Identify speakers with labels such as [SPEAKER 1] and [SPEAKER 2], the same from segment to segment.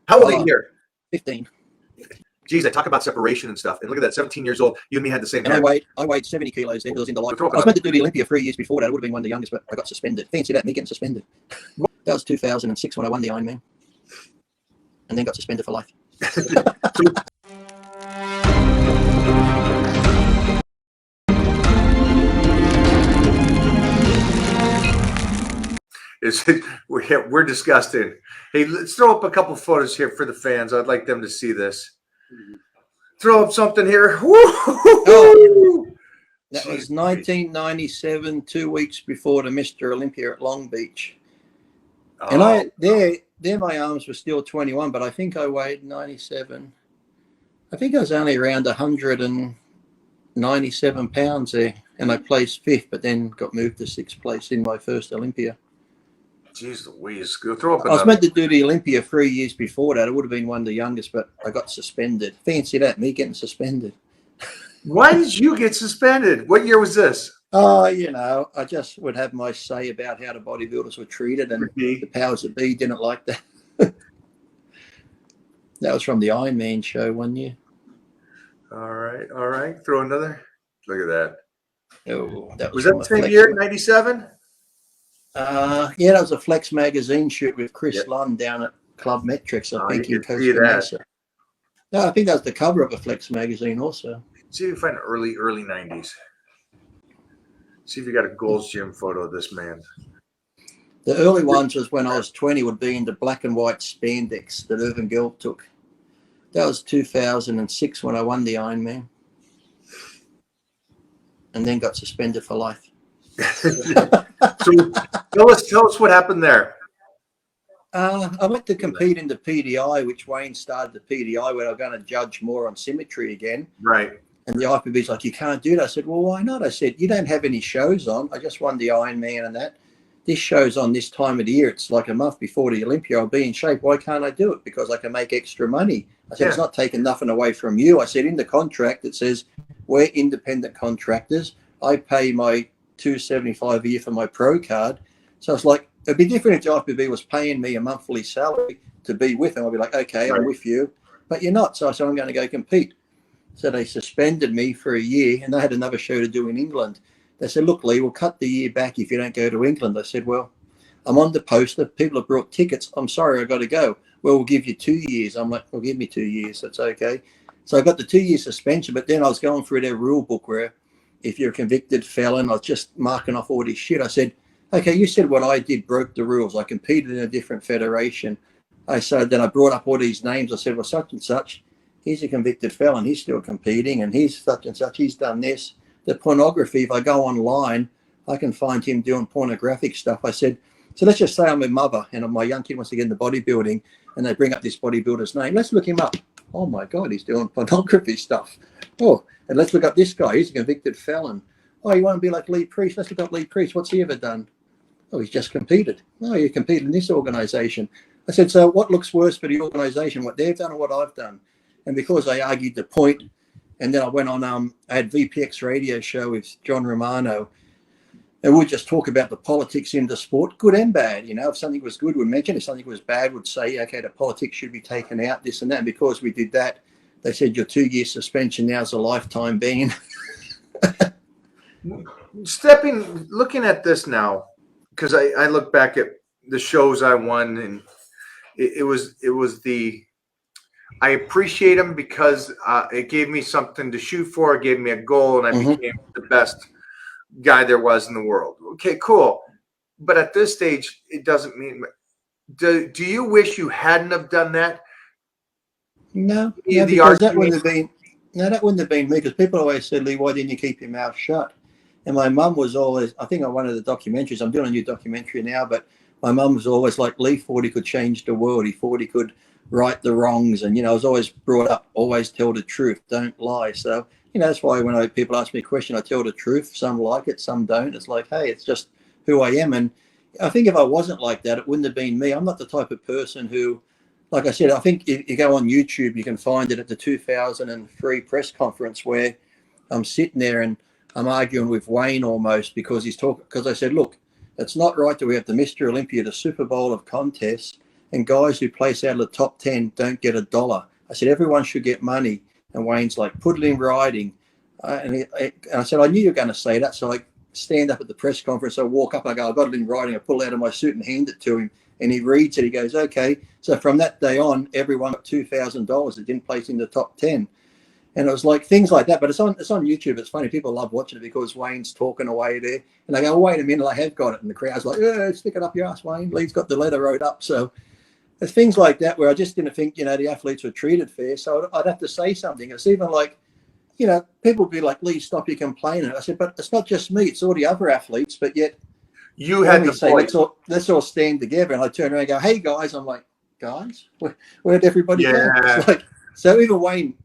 [SPEAKER 1] How old are you here?
[SPEAKER 2] 15.
[SPEAKER 1] Geez, I talk about separation and stuff. And look at that, 17 years old. You and me had the same.
[SPEAKER 2] And I weighed 70 kilos then. I was in the light. I was meant to do the Olympia 3 years before that. I would have been one of the youngest, but I got suspended. Fancy that, me getting suspended. That was 2006 when I won the Ironman. And then got suspended for life.
[SPEAKER 1] We're disgusting. Hey, let's throw up a couple photos here for the fans. I'd like them to see this. Throw up something here.
[SPEAKER 2] Oh, that was 1997, 2 weeks before the Mr. Olympia at Long Beach. And there my arms were still 21, but I think I weighed 97. I think I was only around 197 pounds there, and I placed 5th, but then got moved to 6th place in my first Olympia.
[SPEAKER 1] Jeez Louise. Go throw up
[SPEAKER 2] I was meant to do the Olympia 3 years before that. I would have been one of the youngest, but I got suspended. Fancy that, me getting suspended.
[SPEAKER 1] Why did you get suspended? What year was this?
[SPEAKER 2] Oh, I just would have my say about how the bodybuilders were treated, and the powers that be didn't like that. That was from the Ironman show one year.
[SPEAKER 1] All right. Throw another. Look at that.
[SPEAKER 2] Oh, that
[SPEAKER 1] was that the same year, 97?
[SPEAKER 2] Yeah, that was a Flex magazine shoot with Chris Lund down at Club Metrics, I think, in Costa Mesa. No, I think that was the cover of a Flex magazine also.
[SPEAKER 1] See if you find early 90s. See if you got a Gold's Gym photo of this man.
[SPEAKER 2] The early ones was when I was 20, would be in the black and white spandex that Irvin Gelb took. That was 2006 when I won the Ironman. And then got suspended for life.
[SPEAKER 1] So tell us what happened there.
[SPEAKER 2] I went to compete in the PDI, which Wayne started the PDI, where I'm going to judge more on symmetry again.
[SPEAKER 1] Right.
[SPEAKER 2] And the IFBB's like, you can't do that. I said, well, why not? I said, you don't have any shows on. I just won the Ironman and that. This show's on this time of the year. It's like a month before the Olympia. I'll be in shape. Why can't I do it? Because I can make extra money. I said, It's not taking nothing away from you. I said, in the contract, it says we're independent contractors. I pay my $275 a year for my pro card. So it's like, it'd be different if the IFBB was paying me a monthly salary to be with them. I'd be like, okay, I'm with you. But you're not. So I said, I'm going to go compete. So they suspended me for a year, and they had another show to do in England. They said, look, Lee, we'll cut the year back if you don't go to England. I said, well, I'm on the poster. People have brought tickets. I'm sorry, I got to go. Well, we'll give you 2 years. I'm like, well, give me 2 years. That's okay. So I got the 2 year suspension, but then I was going through their rule book where if you're a convicted felon, I was just marking off all this shit. I said, okay, you said what I did broke the rules. I competed in a different federation. Then I brought up all these names. I said, well, such and such, he's a convicted felon. He's still competing, and he's such and such. He's done this. The pornography, if I go online, I can find him doing pornographic stuff. I said, so let's just say I'm a mother and my young kid wants to get into bodybuilding, and they bring up this bodybuilder's name. Let's look him up. Oh, my God, he's doing pornography stuff. Oh, and let's look up this guy. He's a convicted felon. Oh, you want to be like Lee Priest? Let's look up Lee Priest. What's he ever done? Oh, he's just competed. Oh, you competed in this organization. I said, so what looks worse for the organization, what they've done or what I've done? And because I argued the point, and then I went on, I had VPX radio show with John Romano, and we'd just talk about the politics in the sport, good and bad. If something was good, we'd mention. If something was bad, we'd say, okay, the politics should be taken out, this and that. And because we did that, they said your 2 year suspension now is a lifetime ban.
[SPEAKER 1] Looking at this now, because I look back at the shows I won, and it was I appreciate them because it gave me something to shoot for. It gave me a goal, and I became the best guy there was in the world. Okay, cool. But at this stage, it doesn't mean. Do you wish you hadn't have done that?
[SPEAKER 2] No, because that wouldn't have been. No, that wouldn't have been me. Because people always said, "Lee, why didn't you keep your mouth shut?" And my mum was always. I think on one of the documentaries, I'm doing a new documentary now, but my mum was always like, "Lee thought he could change the world. He thought he could right the wrongs." And I was always brought up, always tell the truth, don't lie. So that's why when people ask me a question, I tell the truth. Some like it, some don't. It's like, hey, it's just who I am. And I think if I wasn't like that, it wouldn't have been me. I'm not the type of person who, like I said, I think if you go on YouTube, you can find it at the 2003 press conference where I'm sitting there and I'm arguing with Wayne almost because he's talking. Because I said, look, it's not right that we have the Mr. Olympia, the Super Bowl of contests, and guys who place out of the top 10 don't get $1. I said, everyone should get money. And Wayne's like, put it in writing. And I said, I knew you were going to say that. So I stand up at the press conference. I walk up, I go, I got it in writing. I pull it out of my suit and hand it to him. And he reads it. He goes, okay. So from that day on, everyone got $2,000 that didn't place in the top 10. And it was like things like that. But it's on YouTube. It's funny. People love watching it because Wayne's talking away there. And I go, oh, wait a minute, I have got it. And the crowd's like, yeah, stick it up your ass, Wayne. Lee's got the letter wrote up. So there's things like that where I just didn't think, the athletes were treated fair. So I'd have to say something. It's even like, people would be like, Lee, stop your complaining. I said, but it's not just me. It's all the other athletes. But yet
[SPEAKER 1] you had to say,
[SPEAKER 2] let's all stand together. And I turn around and go, hey, guys. I'm like, guys, where'd everybody go? It's like, so even Wayne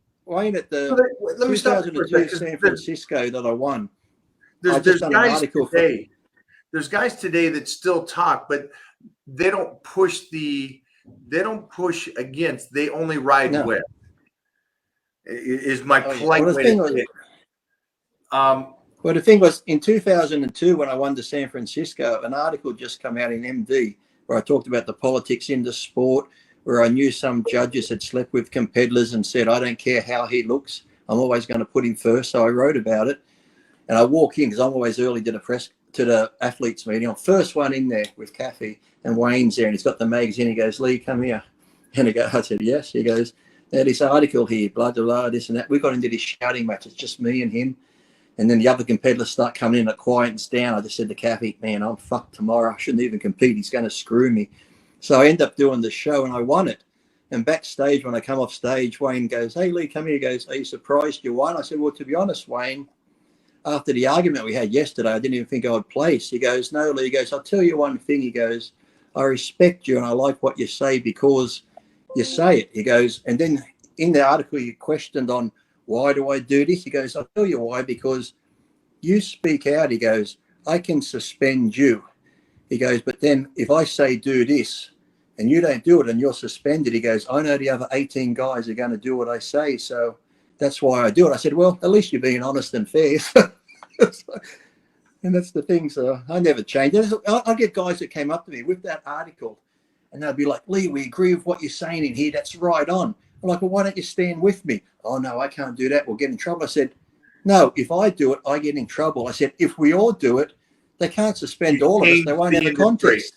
[SPEAKER 2] at the
[SPEAKER 1] let me
[SPEAKER 2] 2002 San Francisco that I won.
[SPEAKER 1] There's guys today that still talk, but they don't push against. They only ride with. Is my polite way to say it.
[SPEAKER 2] Well, the thing was, in 2002, when I won the San Francisco, an article just come out in MD where I talked about the politics in the sport, where I knew some judges had slept with competitors and said, I don't care how he looks, I'm always going to put him first. So I wrote about it. And I walk in because I'm always early to the athletes meeting. I'm first one in there with Kathy, and Wayne's there, and he's got the magazine. He goes, Lee, come here. And I said, yes. He goes, there's this article here, blah, blah, blah, this and that. We got into this shouting match. It's just me and him. And then the other competitors start coming in, it quietens down. I just said to Kathy, man, I'm fucked tomorrow. I shouldn't even compete. He's going to screw me. So I end up doing the show, and I won it. And backstage, when I come off stage, Wayne goes, hey, Lee, come here. He goes, are you surprised you won? I said, well, to be honest, Wayne, after the argument we had yesterday, I didn't even think I would place. He goes, no, Lee. He goes, I'll tell you one thing. He goes, I respect you and I like what you say because you say it. He goes, and then in the article you questioned on why do I do this? He goes, I'll tell you why, because you speak out. He goes, I can suspend you. He goes, but then if I say do this and you don't do it and you're suspended, he goes, I know the other 18 guys are going to do what I say. So that's why I do it. I said, well, at least you're being honest and fair. And that's the thing. So I never changed. I get guys that came up to me with that article and they'll be like, Lee, we agree with what you're saying in here. That's right on. I'm like, well, why don't you stand with me? Oh, no, I can't do that. We'll get in trouble. I said, no, if I do it, I get in trouble. I said, if we all do it, they can't suspend all of us. They won't have a contest.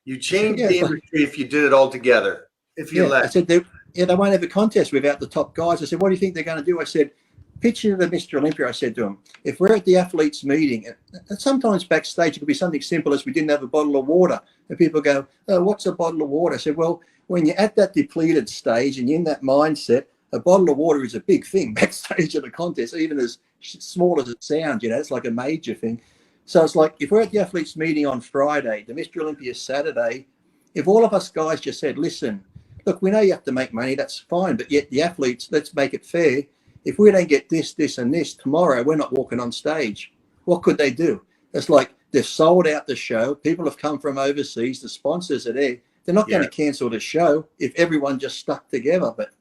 [SPEAKER 1] You change the industry if you did it all together. If you let.
[SPEAKER 2] I said, they won't have a contest without the top guys. I said, what do you think they're going to do? I said, picture the Mr. Olympia. I said to him, if we're at the athletes meeting, and sometimes backstage it could be something simple as we didn't have a bottle of water. And people go, oh, what's a bottle of water? I said, well, when you're at that depleted stage and you're in that mindset, a bottle of water is a big thing backstage at a contest, even as small as it sounds, it's like a major thing. So it's like, if we're at the athletes meeting on Friday, the Mr. Olympia Saturday, if all of us guys just said, listen, look, we know you have to make money, that's fine, but yet the athletes, let's make it fair. If we don't get this, this, and this tomorrow, we're not walking on stage. What could they do? It's like they've sold out the show. People have come from overseas. The sponsors are there. They're not going to cancel the show if everyone just stuck together. But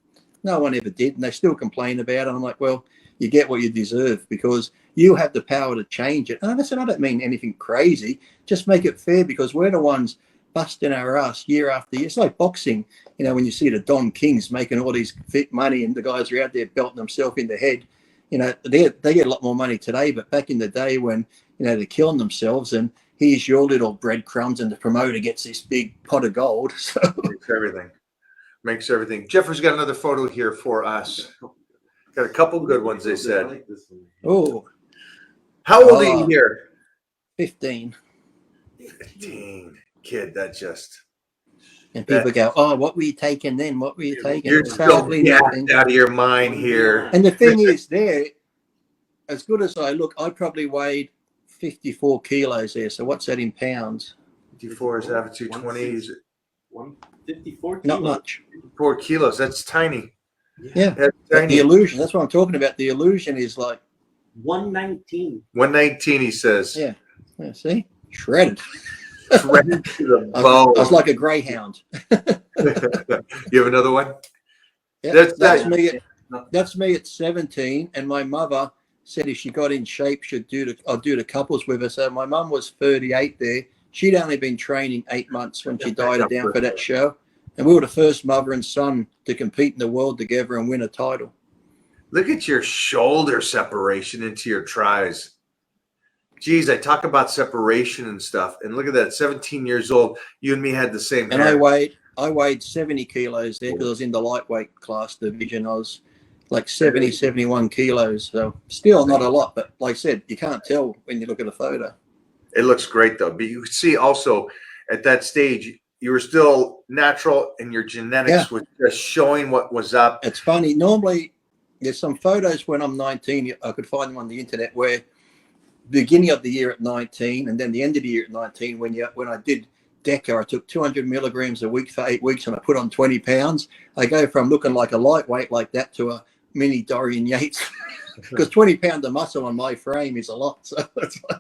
[SPEAKER 2] no one ever did, and they still complain about it. I'm like, well, you get what you deserve because you have the power to change it. And listen, I don't mean anything crazy. Just make it fair because we're the ones busting our ass year after year. It's like boxing, when you see the Don Kings making all these fit money and the guys are out there belting themselves in the head, they get a lot more money today. But back in the day when, they're killing themselves and here's your little breadcrumbs and the promoter gets this big pot of gold. So
[SPEAKER 1] Makes everything. Jeffrey's got another photo here for us. Got a couple good ones, they said.
[SPEAKER 2] Oh.
[SPEAKER 1] How old are you here?
[SPEAKER 2] 15.
[SPEAKER 1] 15. Kid, that just...
[SPEAKER 2] And people go, oh, what were you taking then? What were you taking?
[SPEAKER 1] You're so out of your mind here.
[SPEAKER 2] And the thing is there, as good as I look, I probably weighed 54 kilos there. So what's that in pounds?
[SPEAKER 1] 54 is out of 220. Is it
[SPEAKER 3] 154 kilos?
[SPEAKER 2] Not much.
[SPEAKER 1] 4 kilos. That's tiny.
[SPEAKER 2] Yeah.
[SPEAKER 1] That's tiny.
[SPEAKER 2] The illusion. That's what I'm talking about. The illusion is like
[SPEAKER 3] 119.
[SPEAKER 1] 119, he says.
[SPEAKER 2] Yeah. See? Shredded.
[SPEAKER 1] Shredded to the bone.
[SPEAKER 2] I was like a greyhound.
[SPEAKER 1] You have another one?
[SPEAKER 2] Yeah, that's me at 17. And my mother said if she got in shape, I'd do the couples with her. So my mum was 38 there. She'd only been training 8 months when she dieted down for that show. And we were the first mother and son to compete in the world together and win a title.
[SPEAKER 1] Look at your shoulder separation into your tries. Geez, I talk about separation and stuff, and look at that. 17 years old, you and me had the same
[SPEAKER 2] And
[SPEAKER 1] hair.
[SPEAKER 2] I weighed 70 kilos there because I was in the lightweight class division. I was like 70, 71 kilos. So still not a lot, but like I said, you can't tell when you look at a photo.
[SPEAKER 1] It looks great though. But you can see also at that stage, you were still natural, and your genetics was just showing what was up.
[SPEAKER 2] It's funny. Normally, there's some photos when I'm 19. I could find them on the internet where beginning of the year at 19 and then the end of the year at 19, when I did DECA, I took 200 milligrams a week for 8 weeks and I put on 20 pounds. I go from looking like a lightweight like that to a mini Dorian Yates because 20 pounds of muscle on my frame is a lot. So that's why.